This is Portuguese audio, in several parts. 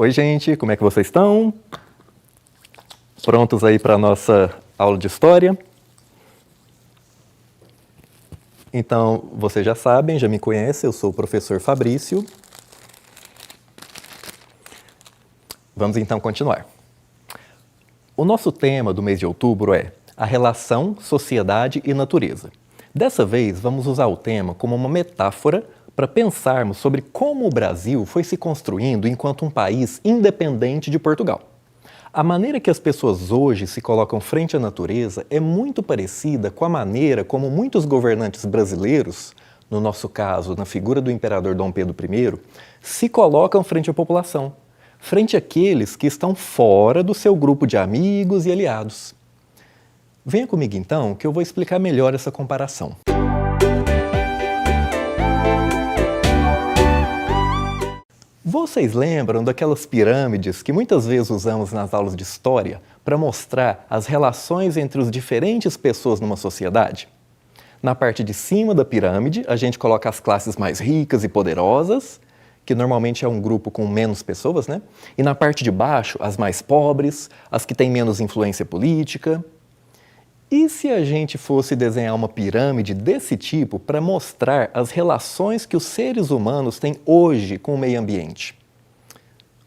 Oi, gente, como é que vocês estão? Prontos aí para a nossa aula de história? Então, vocês já sabem, já me conhecem, eu sou o professor Fabrício. Vamos então continuar. O nosso tema do mês de outubro é a relação sociedade e natureza. Dessa vez, vamos usar o tema como uma metáfora para pensarmos sobre como o Brasil foi se construindo enquanto um país independente de Portugal. A maneira que as pessoas hoje se colocam frente à natureza é muito parecida com a maneira como muitos governantes brasileiros, no nosso caso, na figura do imperador Dom Pedro I, se colocam frente à população, frente àqueles que estão fora do seu grupo de amigos e aliados. Venha comigo então, que eu vou explicar melhor essa comparação. Vocês lembram daquelas pirâmides que muitas vezes usamos nas aulas de história para mostrar as relações entre as diferentes pessoas numa sociedade? Na parte de cima da pirâmide, a gente coloca as classes mais ricas e poderosas, que normalmente é um grupo com menos pessoas, né? E na parte de baixo, as mais pobres, as que têm menos influência política. E se a gente fosse desenhar uma pirâmide desse tipo para mostrar as relações que os seres humanos têm hoje com o meio ambiente?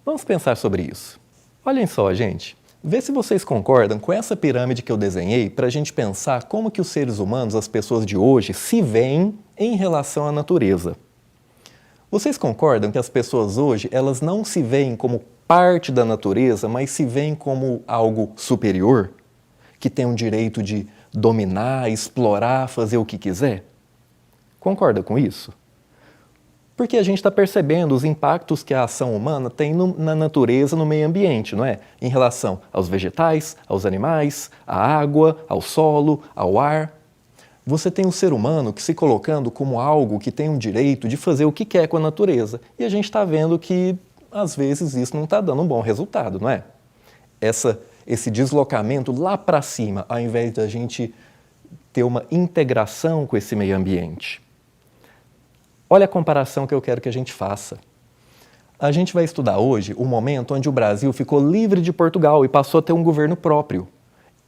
Vamos pensar sobre isso. Olhem só, gente. Vê se vocês concordam com essa pirâmide que eu desenhei para a gente pensar como que os seres humanos, as pessoas de hoje, se veem em relação à natureza. Vocês concordam que as pessoas hoje, elas não se veem como parte da natureza, mas se veem como algo superior? Que tem o direito de dominar, explorar, fazer o que quiser? Concorda com isso? Porque a gente está percebendo os impactos que a ação humana tem na natureza, no meio ambiente, não é? Em relação aos vegetais, aos animais, à água, ao solo, ao ar. Você tem um ser humano que se colocando como algo que tem o direito de fazer o que quer com a natureza. E a gente está vendo que, às vezes, isso não está dando um bom resultado, não é? Esse deslocamento lá para cima, ao invés de a gente ter uma integração com esse meio ambiente. Olha a comparação que eu quero que a gente faça. A gente vai estudar hoje o momento onde o Brasil ficou livre de Portugal e passou a ter um governo próprio.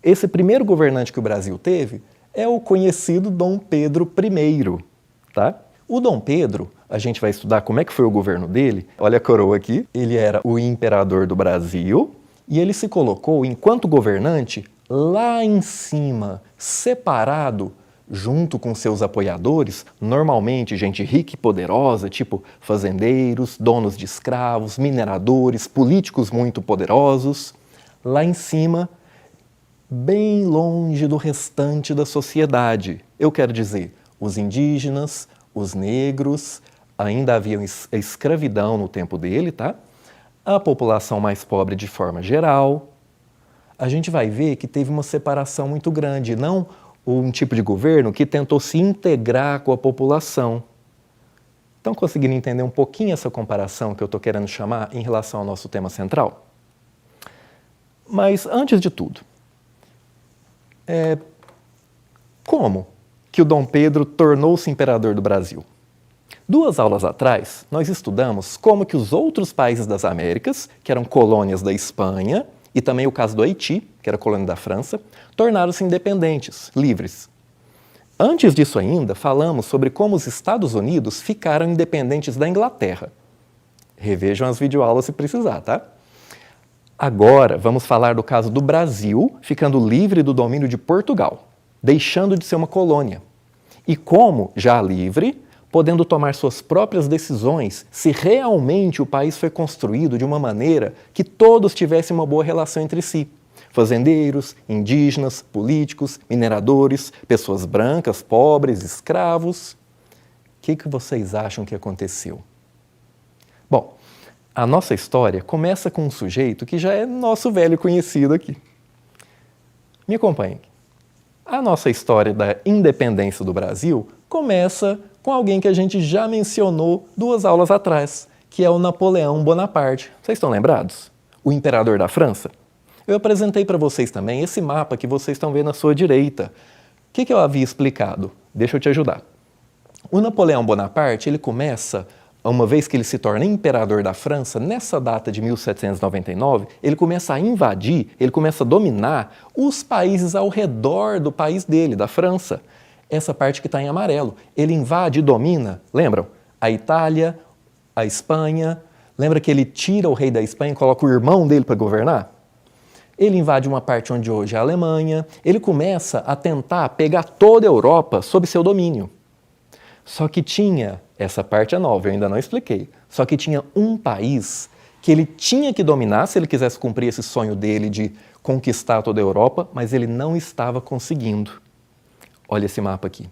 Esse primeiro governante que o Brasil teve é o conhecido Dom Pedro I, tá? O Dom Pedro, a gente vai estudar como é que foi o governo dele. Olha a coroa aqui. Ele era o imperador do Brasil. E ele se colocou, enquanto governante, lá em cima, separado, junto com seus apoiadores, normalmente gente rica e poderosa, tipo fazendeiros, donos de escravos, mineradores, políticos muito poderosos, lá em cima, bem longe do restante da sociedade. Eu quero dizer, os indígenas, os negros, ainda havia a escravidão no tempo dele, tá? A população mais pobre de forma geral. A gente vai ver que teve uma separação muito grande, não um tipo de governo que tentou se integrar com a população. Estão conseguindo entender um pouquinho essa comparação que eu estou querendo chamar em relação ao nosso tema central? Mas, antes de tudo, como que o Dom Pedro tornou-se imperador do Brasil? 2 aulas atrás, nós estudamos como que os outros países das Américas, que eram colônias da Espanha, e também o caso do Haiti, que era colônia da França, tornaram-se independentes, livres. Antes disso ainda, falamos sobre como os Estados Unidos ficaram independentes da Inglaterra. Revejam as videoaulas se precisar, tá? Agora, vamos falar do caso do Brasil, ficando livre do domínio de Portugal, deixando de ser uma colônia. E como, já livre, podendo tomar suas próprias decisões se realmente o país foi construído de uma maneira que todos tivessem uma boa relação entre si. Fazendeiros, indígenas, políticos, mineradores, pessoas brancas, pobres, escravos. O que vocês acham que aconteceu? Bom, a nossa história começa com um sujeito que já é nosso velho conhecido aqui. Me acompanhem. A nossa história da independência do Brasil começa com alguém que a gente já mencionou 2 aulas atrás, que é o Napoleão Bonaparte. Vocês estão lembrados? O imperador da França? Eu apresentei para vocês também esse mapa que vocês estão vendo à sua direita. O que eu havia explicado? Deixa eu te ajudar. O Napoleão Bonaparte, ele começa uma vez que ele se torna imperador da França, nessa data de 1799, ele começa a invadir, ele começa a dominar os países ao redor do país dele, da França. Essa parte que está em amarelo. Ele invade e domina, lembram? A Itália, a Espanha. Lembra que ele tira o rei da Espanha e coloca o irmão dele para governar? Ele invade uma parte onde hoje é a Alemanha. Ele começa a tentar pegar toda a Europa sob seu domínio. Só que tinha, essa parte é nova, eu ainda não expliquei, só que tinha um país que ele tinha que dominar se ele quisesse cumprir esse sonho dele de conquistar toda a Europa, mas ele não estava conseguindo. Olha esse mapa aqui.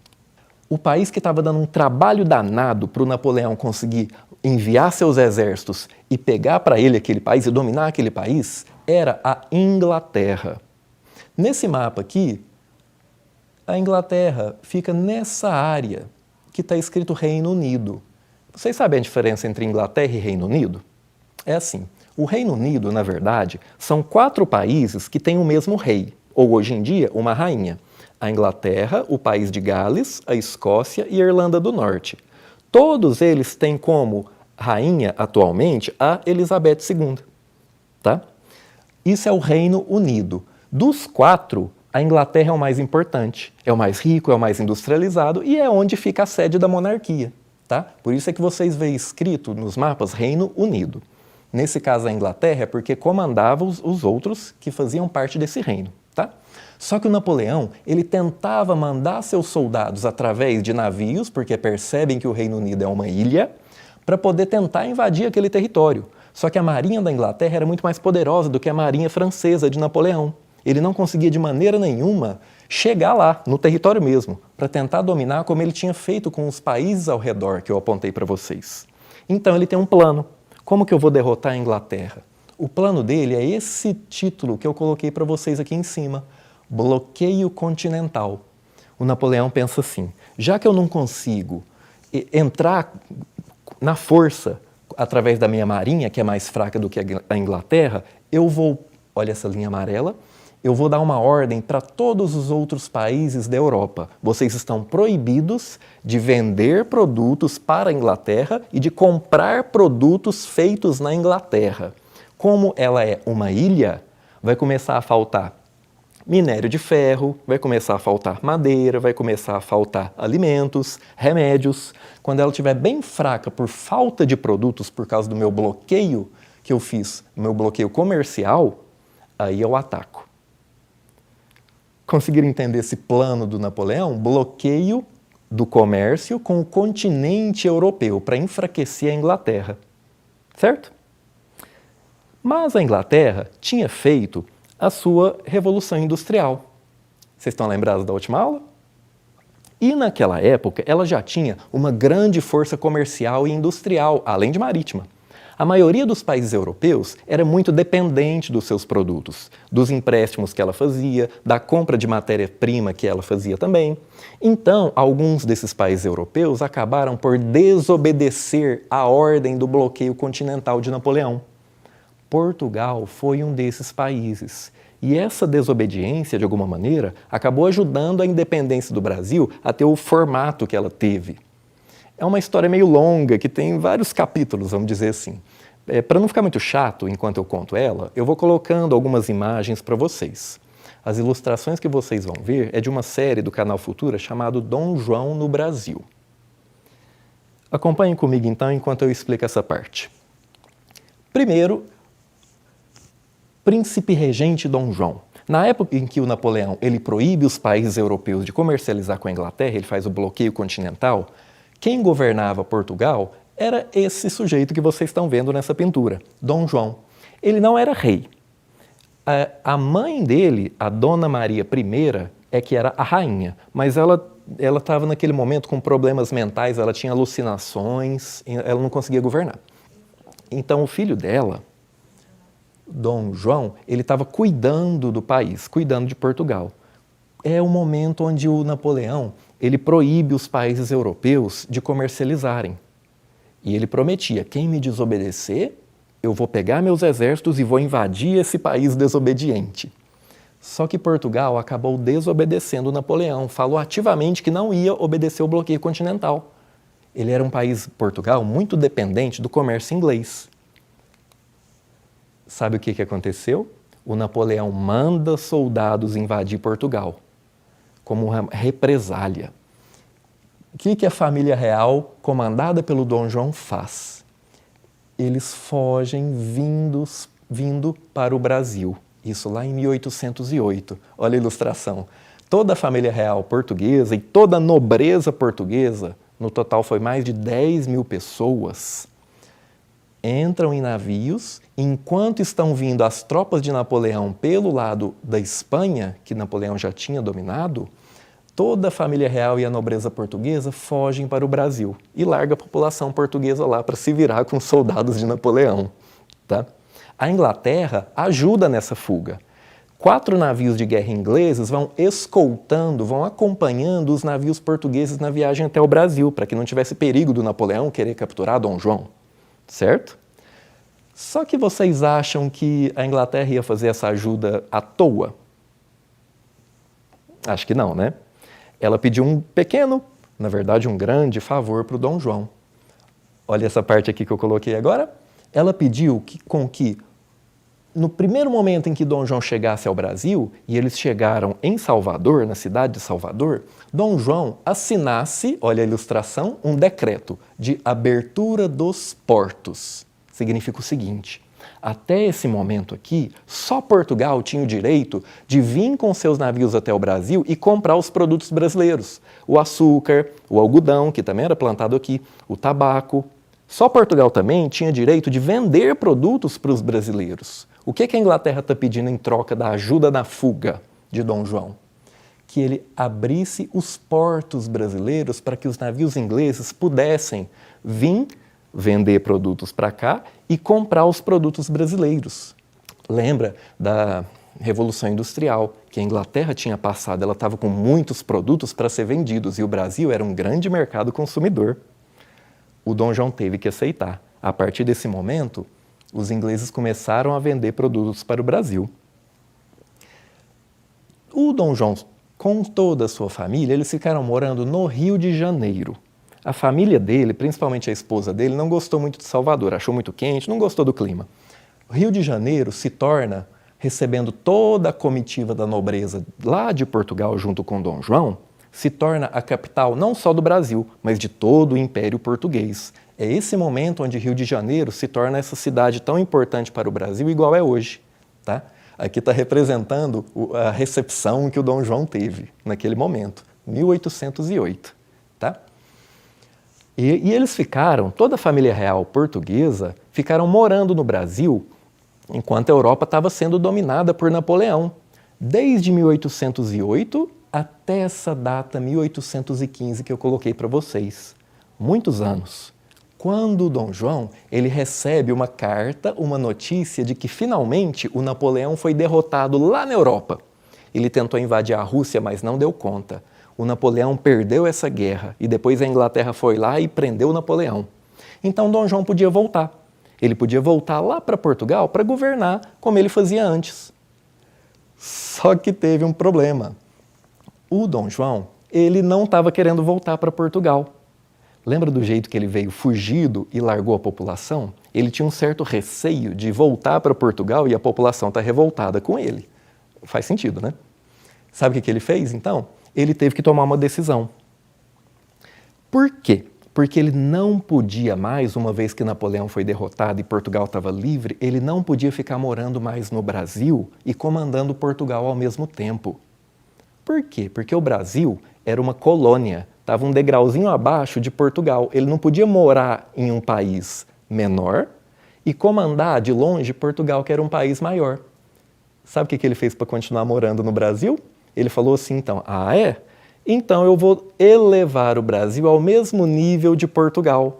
O país que estava dando um trabalho danado para o Napoleão conseguir enviar seus exércitos e pegar para ele aquele país e dominar aquele país era a Inglaterra. Nesse mapa aqui, a Inglaterra fica nessa área que está escrito Reino Unido. Vocês sabem a diferença entre Inglaterra e Reino Unido? É assim, o Reino Unido, na verdade, são 4 países que têm o mesmo rei, ou hoje em dia, uma rainha. A Inglaterra, o país de Gales, a Escócia e a Irlanda do Norte. Todos eles têm como rainha, atualmente, a Elizabeth II. Tá? Isso é o Reino Unido. Dos 4, a Inglaterra é o mais importante, é o mais rico, é o mais industrializado e é onde fica a sede da monarquia. Tá? Por isso é que vocês veem escrito nos mapas Reino Unido. Nesse caso, a Inglaterra é porque comandava os outros que faziam parte desse reino. Tá? Só que o Napoleão, ele tentava mandar seus soldados através de navios, porque percebem que o Reino Unido é uma ilha, para poder tentar invadir aquele território. Só que a marinha da Inglaterra era muito mais poderosa do que a marinha francesa de Napoleão. Ele não conseguia de maneira nenhuma chegar lá, no território mesmo, para tentar dominar como ele tinha feito com os países ao redor que eu apontei para vocês. Então ele tem um plano. Como que eu vou derrotar a Inglaterra? O plano dele é esse título que eu coloquei para vocês aqui em cima, Bloqueio Continental. O Napoleão pensa assim, já que eu não consigo entrar na força através da minha marinha, que é mais fraca do que a Inglaterra, eu vou, olha essa linha amarela, eu vou dar uma ordem para todos os outros países da Europa. Vocês estão proibidos de vender produtos para a Inglaterra e de comprar produtos feitos na Inglaterra. Como ela é uma ilha, vai começar a faltar minério de ferro, vai começar a faltar madeira, vai começar a faltar alimentos, remédios. Quando ela estiver bem fraca por falta de produtos por causa do meu bloqueio que eu fiz, meu bloqueio comercial, aí eu ataco. Conseguiram entender esse plano do Napoleão? Bloqueio do comércio com o continente europeu para enfraquecer a Inglaterra, certo? Mas a Inglaterra tinha feito a sua Revolução Industrial. Vocês estão lembrados da última aula? E naquela época ela já tinha uma grande força comercial e industrial, além de marítima. A maioria dos países europeus era muito dependente dos seus produtos, dos empréstimos que ela fazia, da compra de matéria-prima que ela fazia também. Então, alguns desses países europeus acabaram por desobedecer a ordem do bloqueio continental de Napoleão. Portugal foi um desses países. E essa desobediência, de alguma maneira, acabou ajudando a independência do Brasil a ter o formato que ela teve. É uma história meio longa, que tem vários capítulos, vamos dizer assim. Para não ficar muito chato enquanto eu conto ela, eu vou colocando algumas imagens para vocês. As ilustrações que vocês vão ver é de uma série do canal Futura chamado Dom João no Brasil. Acompanhem comigo então enquanto eu explico essa parte. Primeiro, Príncipe Regente Dom João. Na época em que o Napoleão ele proíbe os países europeus de comercializar com a Inglaterra, ele faz o bloqueio continental, quem governava Portugal era esse sujeito que vocês estão vendo nessa pintura, Dom João. Ele não era rei. A mãe dele, a Dona Maria I, é que era a rainha, mas ela estava naquele momento com problemas mentais, ela tinha alucinações, ela não conseguia governar. Então o filho dela, Dom João, ele estava cuidando do país, cuidando de Portugal. É o momento onde o Napoleão ele proíbe os países europeus de comercializarem. E ele prometia, quem me desobedecer, eu vou pegar meus exércitos e vou invadir esse país desobediente. Só que Portugal acabou desobedecendo Napoleão, falou ativamente que não ia obedecer o bloqueio continental. Ele era um país, Portugal, muito dependente do comércio inglês. Sabe o que aconteceu? O Napoleão manda soldados invadir Portugal, como uma represália. O que a família real, comandada pelo Dom João, faz? Eles fogem vindo para o Brasil. Isso lá em 1808. Olha a ilustração. Toda a família real portuguesa e toda a nobreza portuguesa, no total foi mais de 10 mil pessoas, entram em navios. Enquanto estão vindo as tropas de Napoleão pelo lado da Espanha, que Napoleão já tinha dominado, toda a família real e a nobreza portuguesa fogem para o Brasil e larga a população portuguesa lá para se virar com os soldados de Napoleão. Tá? A Inglaterra ajuda nessa fuga. 4 navios de guerra ingleses vão escoltando, vão acompanhando os navios portugueses na viagem até o Brasil, para que não tivesse perigo do Napoleão querer capturar Dom João. Certo? Só que vocês acham que a Inglaterra ia fazer essa ajuda à toa? Acho que não, né? Ela pediu um pequeno, na verdade um grande favor para o Dom João. Olha essa parte aqui que eu coloquei agora. Ela pediu que no primeiro momento em que Dom João chegasse ao Brasil, e eles chegaram em Salvador, na cidade de Salvador, Dom João assinasse, olha a ilustração, um decreto de abertura dos portos. Significa o seguinte: até esse momento aqui, só Portugal tinha o direito de vir com seus navios até o Brasil e comprar os produtos brasileiros. O açúcar, o algodão, que também era plantado aqui, o tabaco. Só Portugal também tinha direito de vender produtos para os brasileiros. O que a Inglaterra está pedindo em troca da ajuda na fuga de Dom João? Que ele abrisse os portos brasileiros para que os navios ingleses pudessem vir vender produtos para cá e comprar os produtos brasileiros. Lembra da Revolução Industrial, que a Inglaterra tinha passado, ela estava com muitos produtos para ser vendidos e o Brasil era um grande mercado consumidor. O Dom João teve que aceitar. A partir desse momento, os ingleses começaram a vender produtos para o Brasil. O Dom João, com toda a sua família, eles ficaram morando no Rio de Janeiro. A família dele, principalmente a esposa dele, não gostou muito de Salvador, achou muito quente, não gostou do clima. O Rio de Janeiro se torna, recebendo toda a comitiva da nobreza lá de Portugal junto com Dom João, se torna a capital não só do Brasil, mas de todo o Império Português. É esse momento onde Rio de Janeiro se torna essa cidade tão importante para o Brasil, igual é hoje. Tá? Aqui está representando a recepção que o Dom João teve naquele momento, 1808. Tá? E eles ficaram, toda a família real portuguesa, ficaram morando no Brasil enquanto a Europa estava sendo dominada por Napoleão. Desde 1808 até essa data, 1815, que eu coloquei para vocês. Muitos anos. Quando o Dom João, ele recebe uma carta, uma notícia de que finalmente o Napoleão foi derrotado lá na Europa. Ele tentou invadir a Rússia, mas não deu conta. O Napoleão perdeu essa guerra e depois a Inglaterra foi lá e prendeu o Napoleão. Então Dom João podia voltar. Ele podia voltar lá para Portugal para governar como ele fazia antes. Só que teve um problema. O Dom João, ele não estava querendo voltar para Portugal. Lembra do jeito que ele veio fugido e largou a população? Ele tinha um certo receio de voltar para Portugal e a população está revoltada com ele. Faz sentido, né? Sabe o que ele fez, então? Ele teve que tomar uma decisão. Por quê? Porque ele não podia mais, uma vez que Napoleão foi derrotado e Portugal estava livre, ele não podia ficar morando mais no Brasil e comandando Portugal ao mesmo tempo. Por quê? Porque o Brasil era uma colônia, estava um degrauzinho abaixo de Portugal. Ele não podia morar em um país menor e comandar de longe Portugal, que era um país maior. Sabe o que ele fez para continuar morando no Brasil? Ele falou assim, então, então eu vou elevar o Brasil ao mesmo nível de Portugal.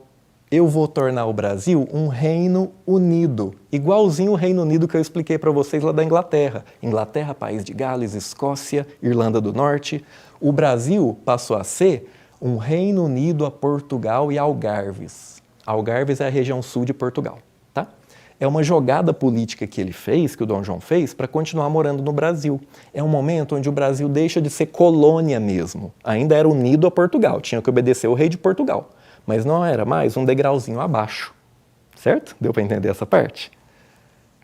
Eu vou tornar o Brasil um reino unido, igualzinho o Reino Unido que eu expliquei para vocês lá da Inglaterra. Inglaterra, País de Gales, Escócia, Irlanda do Norte. O Brasil passou a ser um Reino Unido a Portugal e Algarves. Algarves é a região sul de Portugal. Tá? É uma jogada política que ele fez, que o Dom João fez, para continuar morando no Brasil. É um momento onde o Brasil deixa de ser colônia mesmo. Ainda era unido a Portugal, tinha que obedecer o rei de Portugal. mas não era mais um degrauzinho abaixo, certo? Deu para entender essa parte?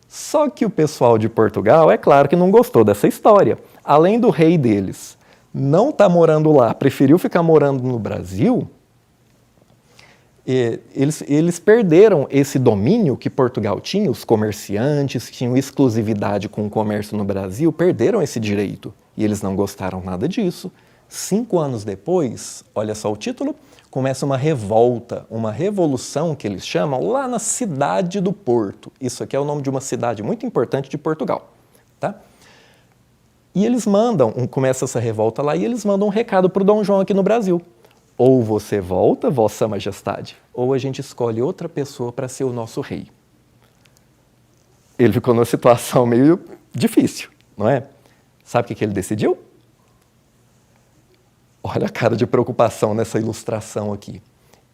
Só que o pessoal de Portugal, é claro que não gostou dessa história. Além do rei deles não estar morando lá, preferiu ficar morando no Brasil, eles perderam esse domínio que Portugal tinha, os comerciantes que tinham exclusividade com o comércio no Brasil, perderam esse direito. E eles não gostaram nada disso. 5 anos depois, olha só o título, começa uma revolta, uma revolução que eles chamam, lá na cidade do Porto. Isso aqui é o nome de uma cidade muito importante de Portugal, tá? E eles mandam, começa essa revolta lá, e eles mandam um recado para o Dom João aqui no Brasil. Ou você volta, Vossa Majestade, ou a gente escolhe outra pessoa para ser o nosso rei. Ele ficou numa situação meio difícil, não é? Sabe o que ele decidiu? Olha a cara de preocupação nessa ilustração aqui.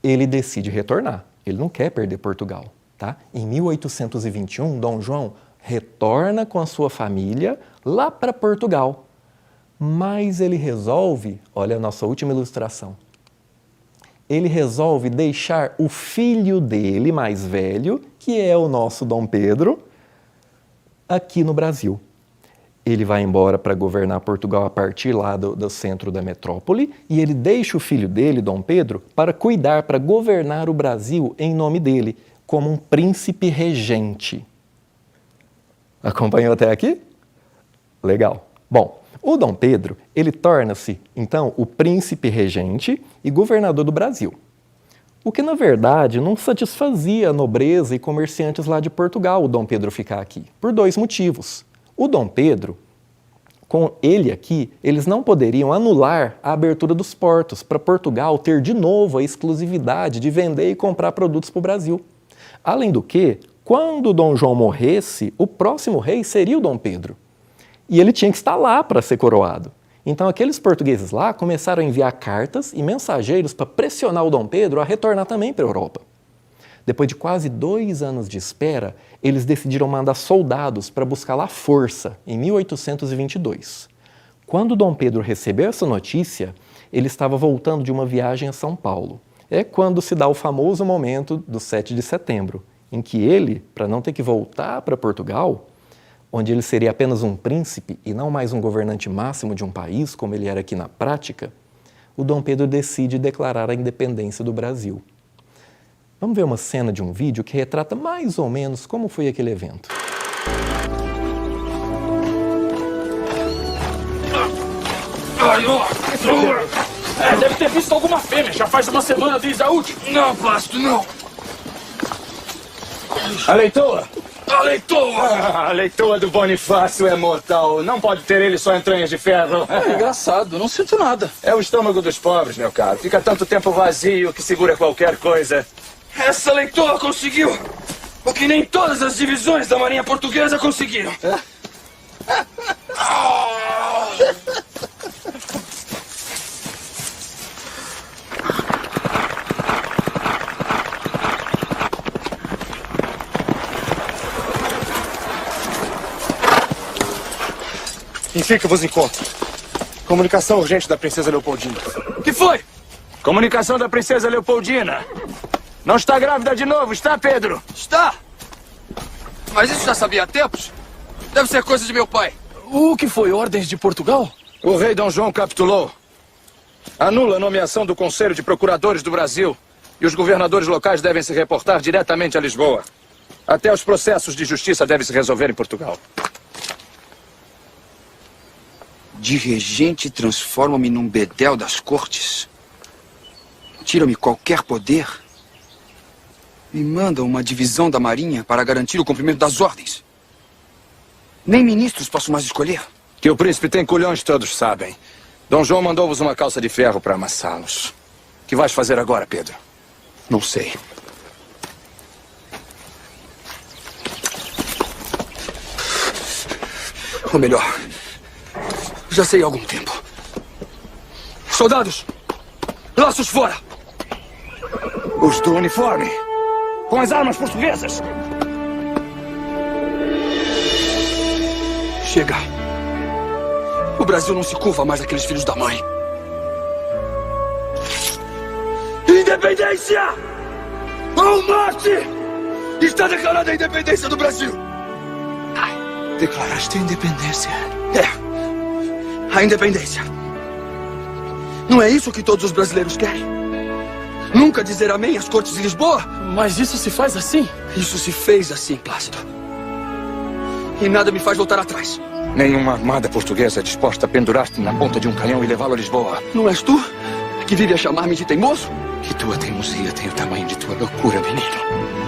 Ele decide retornar, ele não quer perder Portugal, tá? Em 1821, Dom João retorna com a sua família lá para Portugal. Mas ele resolve, olha a nossa última ilustração, ele resolve deixar o filho dele mais velho, que é o nosso Dom Pedro, aqui no Brasil. Ele vai embora para governar Portugal a partir lá do centro da metrópole e ele deixa o filho dele, Dom Pedro, para cuidar, para governar o Brasil em nome dele, como um príncipe regente. Acompanhou até aqui? Legal. Bom, o Dom Pedro, ele torna-se, então, o príncipe regente e governador do Brasil. O que, na verdade, não satisfazia a nobreza e comerciantes lá de Portugal, o Dom Pedro ficar aqui, por 2 motivos. O Dom Pedro, com ele aqui, eles não poderiam anular a abertura dos portos para Portugal ter de novo a exclusividade de vender e comprar produtos para o Brasil. Além do que, quando Dom João morresse, o próximo rei seria o Dom Pedro. E ele tinha que estar lá para ser coroado. Então aqueles portugueses lá começaram a enviar cartas e mensageiros para pressionar o Dom Pedro a retornar também para a Europa. Depois de quase 2 anos de espera, eles decidiram mandar soldados para buscar lá força, em 1822. Quando Dom Pedro recebeu essa notícia, ele estava voltando de uma viagem a São Paulo. É quando se dá o famoso momento do 7 de setembro, em que ele, para não ter que voltar para Portugal, onde ele seria apenas um príncipe e não mais um governante máximo de um país, como ele era aqui na prática, o Dom Pedro decide declarar a independência do Brasil. Vamos ver uma cena de um vídeo que retrata mais ou menos como foi aquele evento. Deve ter visto alguma fêmea, já faz uma semana desde a última. Não, Pasto, não. A leitoa? A leitoa! A leitoa do Bonifácio é mortal. Não pode ter ele só entranhas de ferro. É engraçado, não sinto nada. É o estômago dos pobres, meu caro. Fica tanto tempo vazio que segura qualquer coisa. Essa leitoa conseguiu o que nem todas as divisões da Marinha Portuguesa conseguiram. Enfim que vos encontro. Comunicação urgente da Princesa Leopoldina. O que foi? Comunicação da Princesa Leopoldina. Não está grávida de novo, está, Pedro? Está. Mas isso já sabia há tempos. Deve ser coisa de meu pai. O que foi? Ordens de Portugal? O rei Dom João capitulou. Anula a nomeação do Conselho de Procuradores do Brasil. E os governadores locais devem se reportar diretamente a Lisboa. Até os processos de justiça devem se resolver em Portugal. De regente, transforma-me num bedel das cortes. Tira-me qualquer poder. Me manda uma divisão da Marinha para garantir o cumprimento das ordens. Nem ministros posso mais escolher. Que o príncipe tem culhões, todos sabem. Dom João mandou-vos uma calça de ferro para amassá-los. O que vais fazer agora, Pedro? Não sei. Ou melhor, já sei há algum tempo. Soldados! Laços fora! Os do uniforme! Com as armas portuguesas! Chega! O Brasil não se curva mais àqueles filhos da mãe. Independência! independência! Ou morte! Está declarada a independência do Brasil! Declaraste a independência. É. A independência. Não é isso que todos os brasileiros querem? Nunca dizer amém às cortes de Lisboa? Mas isso se faz assim? Isso se fez assim, Plácido. E nada me faz voltar atrás. Nenhuma armada portuguesa é disposta a pendurar-te na ponta de um canhão e levá-lo a Lisboa. Não és tu que vive a chamar-me de teimoso? Que tua teimosia tem o tamanho de tua loucura, menino.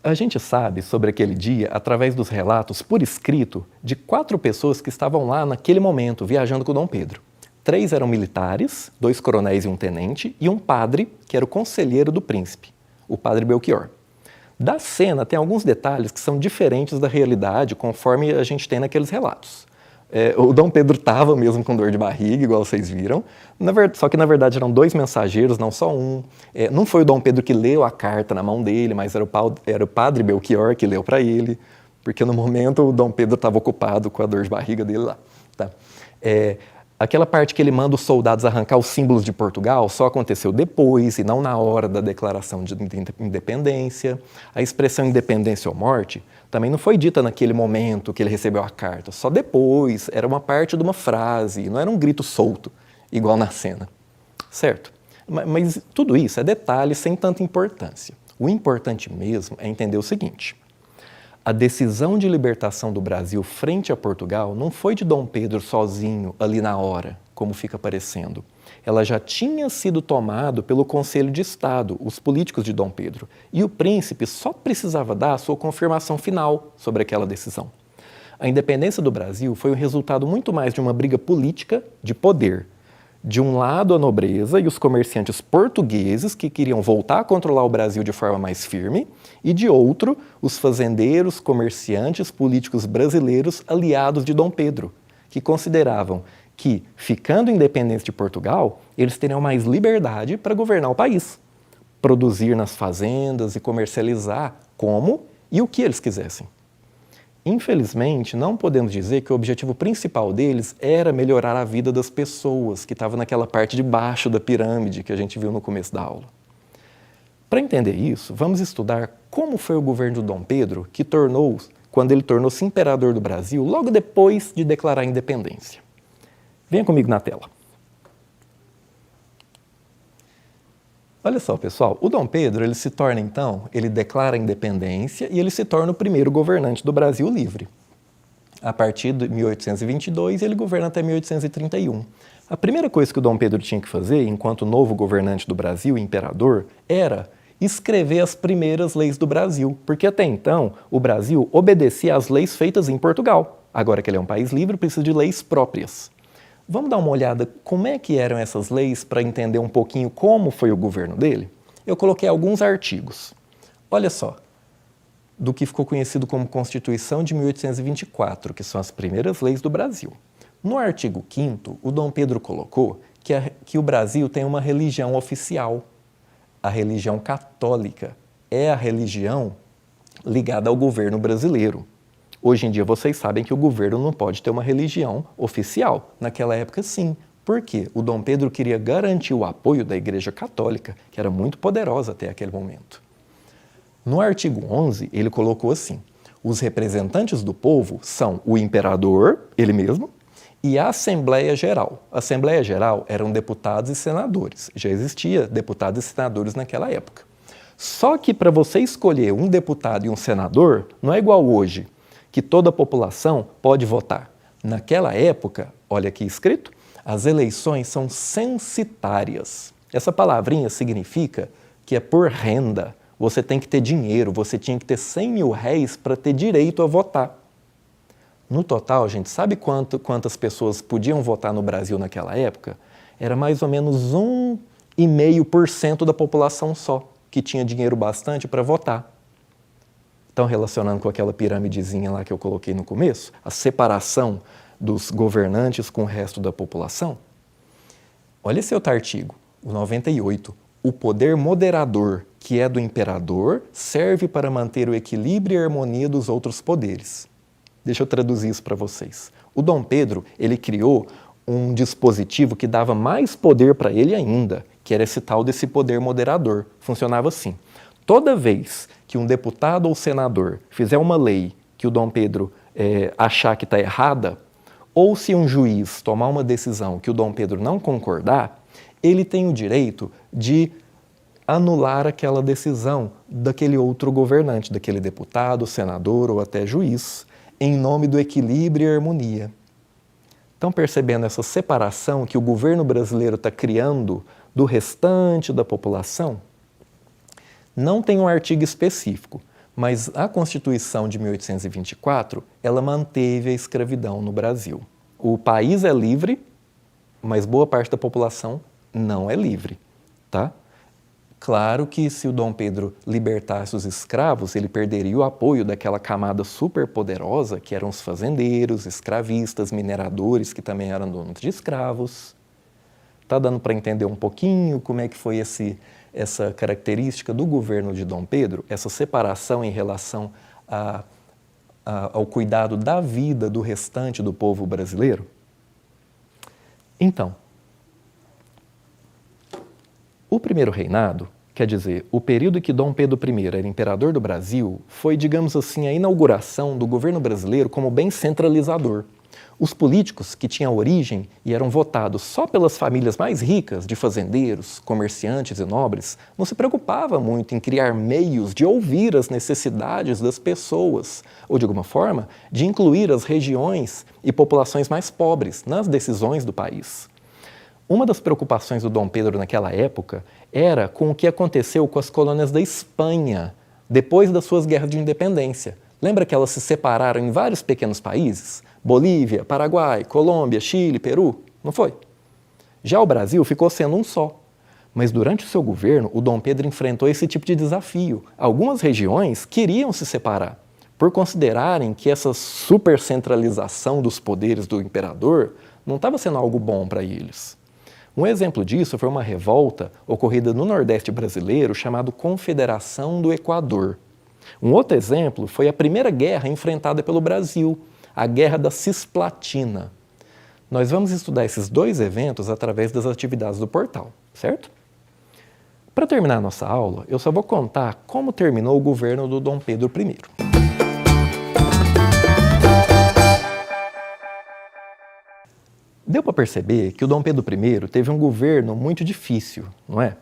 A gente sabe sobre aquele dia através dos relatos por escrito de 4 pessoas que estavam lá naquele momento viajando com Dom Pedro. 3 eram militares, 2 coronéis e um tenente, e um padre que era o conselheiro do príncipe, o padre Belchior. Da cena tem alguns detalhes que são diferentes da realidade conforme a gente tem naqueles relatos. O Dom Pedro estava mesmo com dor de barriga, igual vocês viram, só que na verdade eram 2 mensageiros, não só um. Não foi o Dom Pedro que leu a carta na mão dele, mas era o padre Belchior que leu para ele, porque no momento o Dom Pedro estava ocupado com a dor de barriga dele lá. Tá? Aquela parte que ele manda os soldados arrancar os símbolos de Portugal só aconteceu depois e não na hora da declaração de independência. A expressão independência ou morte também não foi dita naquele momento que ele recebeu a carta, só depois, era uma parte de uma frase, não era um grito solto, igual na cena, certo? Mas tudo isso é detalhe sem tanta importância. O importante mesmo é entender o seguinte: a decisão de libertação do Brasil frente a Portugal não foi de Dom Pedro sozinho ali na hora, como fica parecendo. Ela já tinha sido tomada pelo Conselho de Estado, os políticos de Dom Pedro, e o príncipe só precisava dar a sua confirmação final sobre aquela decisão. A independência do Brasil foi o resultado muito mais de uma briga política de poder. De um lado, a nobreza e os comerciantes portugueses que queriam voltar a controlar o Brasil de forma mais firme, e de outro, os fazendeiros, comerciantes, políticos brasileiros aliados de Dom Pedro, que consideravam que, ficando independentes de Portugal, eles teriam mais liberdade para governar o país, produzir nas fazendas e comercializar como e o que eles quisessem. Infelizmente, não podemos dizer que o objetivo principal deles era melhorar a vida das pessoas que estavam naquela parte de baixo da pirâmide que a gente viu no começo da aula. Para entender isso, vamos estudar como foi o governo de Dom Pedro quando ele tornou-se imperador do Brasil logo depois de declarar a independência. Venha comigo na tela. Olha só, pessoal, o Dom Pedro, ele declara a independência e ele se torna o primeiro governante do Brasil livre. A partir de 1822, ele governa até 1831. A primeira coisa que o Dom Pedro tinha que fazer, enquanto novo governante do Brasil e imperador, era escrever as primeiras leis do Brasil, porque até então o Brasil obedecia às leis feitas em Portugal. Agora que ele é um país livre, precisa de leis próprias. Vamos dar uma olhada como é que eram essas leis para entender um pouquinho como foi o governo dele? Eu coloquei alguns artigos. Olha só, do que ficou conhecido como Constituição de 1824, que são as primeiras leis do Brasil. No artigo 5º, o Dom Pedro colocou que o Brasil tem uma religião oficial. A religião católica é a religião ligada ao governo brasileiro. Hoje em dia vocês sabem que o governo não pode ter uma religião oficial. Naquela época, sim. Por quê? O Dom Pedro queria garantir o apoio da Igreja Católica, que era muito poderosa até aquele momento. No artigo 11, ele colocou assim: os representantes do povo são o imperador, ele mesmo, e a Assembleia Geral. A Assembleia Geral eram deputados e senadores. Já existia deputados e senadores naquela época. Só que para você escolher um deputado e um senador, não é igual hoje, que toda a população pode votar. Naquela época, olha aqui escrito, as eleições são censitárias. Essa palavrinha significa que é por renda. Você tem que ter dinheiro, você tinha que ter 100 mil réis para ter direito a votar. No total, a gente sabe quantas pessoas podiam votar no Brasil naquela época? Era mais ou menos 1,5% da população só que tinha dinheiro bastante para votar. Então, relacionando com aquela piramidezinha lá que eu coloquei no começo, a separação dos governantes com o resto da população. Olha esse outro artigo, o 98. O poder moderador, que é do imperador, serve para manter o equilíbrio e a harmonia dos outros poderes. Deixa eu traduzir isso para vocês. O Dom Pedro, ele criou um dispositivo que dava mais poder para ele ainda, que era esse tal desse poder moderador. Funcionava assim. Toda vez que um deputado ou senador fizer uma lei que o Dom Pedro achar que está errada, ou se um juiz tomar uma decisão que o Dom Pedro não concordar, ele tem o direito de anular aquela decisão daquele outro governante, daquele deputado, senador ou até juiz, em nome do equilíbrio e harmonia. Estão percebendo essa separação que o governo brasileiro está criando do restante da população? Não tem um artigo específico, mas a Constituição de 1824, ela manteve a escravidão no Brasil. O país é livre, mas boa parte da população não é livre, tá? Claro que se o Dom Pedro libertasse os escravos, ele perderia o apoio daquela camada super poderosa que eram os fazendeiros, escravistas, mineradores, que também eram donos de escravos. Tá dando para entender um pouquinho como é que foi essa característica do governo de Dom Pedro, essa separação em relação ao cuidado da vida do restante do povo brasileiro? Então, o primeiro reinado, quer dizer, o período em que Dom Pedro I era imperador do Brasil, foi, digamos assim, a inauguração do governo brasileiro como bem centralizador. Os políticos que tinham origem e eram votados só pelas famílias mais ricas de fazendeiros, comerciantes e nobres, não se preocupavam muito em criar meios de ouvir as necessidades das pessoas, ou de alguma forma, de incluir as regiões e populações mais pobres nas decisões do país. Uma das preocupações do Dom Pedro naquela época era com o que aconteceu com as colônias da Espanha depois das suas guerras de independência. Lembra que elas se separaram em vários pequenos países? Bolívia, Paraguai, Colômbia, Chile, Peru? Não foi? Já o Brasil ficou sendo um só. Mas durante o seu governo, o Dom Pedro enfrentou esse tipo de desafio. Algumas regiões queriam se separar, por considerarem que essa supercentralização dos poderes do imperador não estava sendo algo bom para eles. Um exemplo disso foi uma revolta ocorrida no Nordeste brasileiro chamada Confederação do Equador. Um outro exemplo foi a primeira guerra enfrentada pelo Brasil, a Guerra da Cisplatina. Nós vamos estudar esses dois eventos através das atividades do portal, certo? Para terminar a nossa aula, eu só vou contar como terminou o governo do Dom Pedro I. Deu para perceber que o Dom Pedro I teve um governo muito difícil, não é?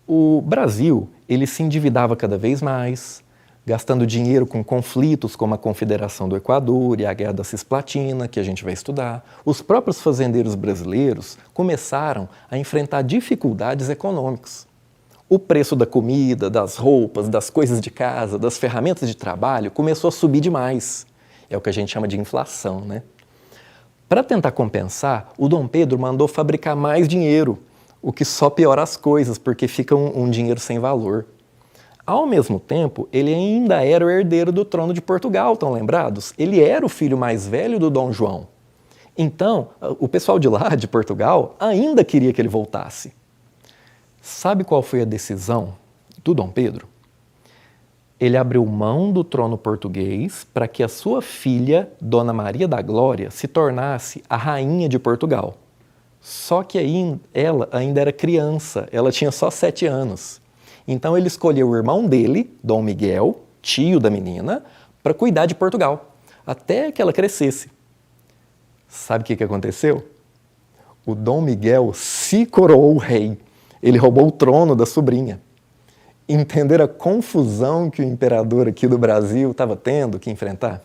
O Brasil, ele se endividava cada vez mais, gastando dinheiro com conflitos como a Confederação do Equador e a Guerra da Cisplatina, que a gente vai estudar. Os próprios fazendeiros brasileiros começaram a enfrentar dificuldades econômicas. O preço da comida, das roupas, das coisas de casa, das ferramentas de trabalho começou a subir demais. É o que a gente chama de inflação, né? Para tentar compensar, o Dom Pedro mandou fabricar mais dinheiro, o que só piora as coisas, porque fica um dinheiro sem valor. Ao mesmo tempo, ele ainda era o herdeiro do trono de Portugal, estão lembrados? Ele era o filho mais velho do Dom João. Então, o pessoal de lá, de Portugal, ainda queria que ele voltasse. Sabe qual foi a decisão do Dom Pedro? Ele abriu mão do trono português para que a sua filha, Dona Maria da Glória, se tornasse a rainha de Portugal. Só que ela ainda era criança, ela tinha só 7 anos. Então ele escolheu o irmão dele, Dom Miguel, tio da menina, para cuidar de Portugal, até que ela crescesse. Sabe o que aconteceu? O Dom Miguel se coroou rei. Ele roubou o trono da sobrinha. Entenderam a confusão que o imperador aqui do Brasil estava tendo que enfrentar?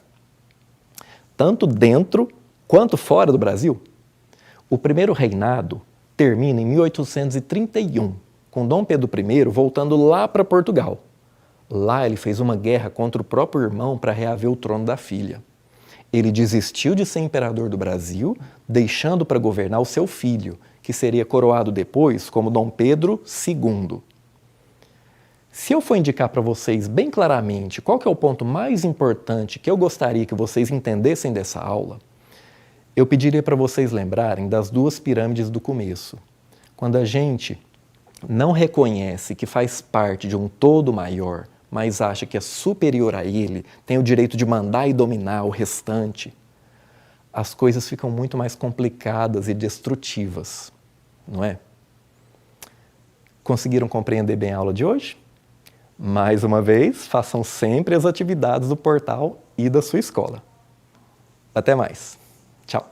Tanto dentro quanto fora do Brasil. O primeiro reinado termina em 1831, com Dom Pedro I voltando lá para Portugal. Lá ele fez uma guerra contra o próprio irmão para reaver o trono da filha. Ele desistiu de ser imperador do Brasil, deixando para governar o seu filho, que seria coroado depois como Dom Pedro II. Se eu for indicar para vocês bem claramente qual que é o ponto mais importante que eu gostaria que vocês entendessem dessa aula, eu pediria para vocês lembrarem das 2 pirâmides do começo. Quando a gente não reconhece que faz parte de um todo maior, mas acha que é superior a ele, tem o direito de mandar e dominar o restante, as coisas ficam muito mais complicadas e destrutivas, não é? Conseguiram compreender bem a aula de hoje? Mais uma vez, façam sempre as atividades do portal e da sua escola. Até mais. Tchau.